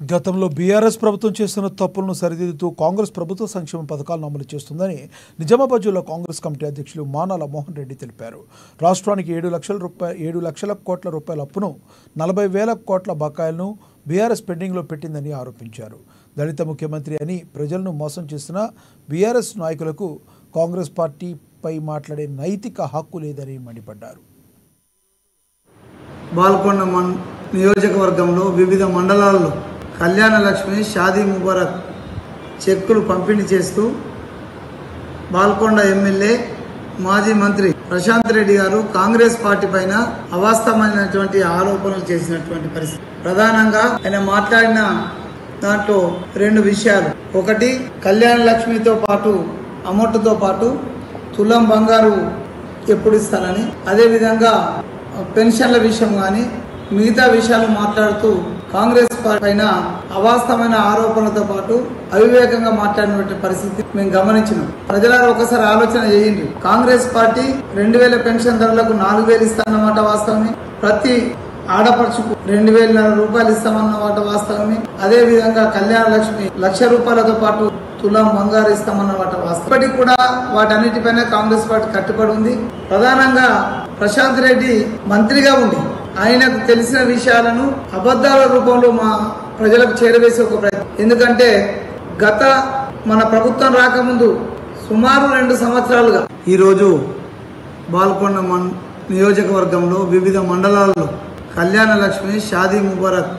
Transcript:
గతంలో బీఆర్ఎస్ ప్రభుత్వం చేస్తున్న తప్పులను సరిదిద్దుతూ కాంగ్రెస్ ప్రభుత్వ సంక్షేమ పథకాలను అమలు చేస్తుందని నిజామాబాద్ జిల్లా కాంగ్రెస్ కమిటీ అధ్యక్షులు మానాల మోహన్ రెడ్డి తెలిపారు. రాష్ట్రానికి 7 లక్షల కోట్ల రూపాయల అప్పును 40,000 కోట్ల బకాయిలను బీఆర్ఎస్ పెండింగ్లో పెట్టిందని ఆరోపించారు. దళిత ముఖ్యమంత్రి అని ప్రజలను మోసం చేసిన బీఆర్ఎస్ నాయకులకు కాంగ్రెస్ పార్టీపై మాట్లాడే నైతిక హక్కు లేదని మండిపడ్డారు. బాల్కొండ నియోజకవర్గంలో వివిధ మండలాల్లో కళ్యాణ లక్ష్మి, షాదీ ముబారక్ చెక్కులు పంపిణీ చేస్తూ బాల్కొండ ఎమ్మెల్యే మాజీ మంత్రి ప్రశాంత్ రెడ్డి గారు కాంగ్రెస్ పార్టీ పైన అవాస్తవమైనటువంటి ఆరోపణలు చేసినటువంటి పరిస్థితి. ప్రధానంగా ఆయన మాట్లాడిన దాంట్లో 2 విషయాలు. ఒకటి, కళ్యాణ లక్ష్మితో పాటు అమౌంట్తో పాటు తులం బంగారు ఎప్పుడు ఇస్తారని, అదేవిధంగా పెన్షన్ల విషయం కానీ మిగతా విషయాలు మాట్లాడుతూ కాంగ్రెస్ పైన అవాస్తవమైన ఆరోపణలతో పాటు అవివేకంగా మాట్లాడినటువంటి పరిస్థితి మేము గమనించినాం. ప్రజలారా ఒకసారి ఆలోచన చేయండి. కాంగ్రెస్ పార్టీ 2,000 పెన్షన్ ధరలకు 4,000 ఇస్తామన్నమాట వాస్తవమే. ప్రతి ఆడపడుచుకు 2,000 రూపాయలు ఇస్తామన్నమాట వాస్తవమే. అదే విధంగా కళ్యాణ లక్ష్మి 1,00,000 రూపాయలతో పాటు తులం బంగారు ఇస్తామన్నమాట వాస్తవం. ఇప్పటికి కూడా వాటన్నిటిపైన కాంగ్రెస్ పార్టీ కట్టుబడి ఉంది. ప్రధానంగా ప్రశాంత్ రెడ్డి మంత్రిగా ఉండి ఆయనకు తెలిసిన విషయాలను అబద్ధాల రూపంలో మా ప్రజలకు చేరవేసే ఒక ప్రయత్నం. ఎందుకంటే మన ప్రభుత్వం రాకముందు సుమారు 2 సంవత్సరాలుగా ఈరోజు బాల్కొండ నియోజకవర్గంలో వివిధ మండలాల్లో కళ్యాణ లక్ష్మి, షాదీ ముబారక్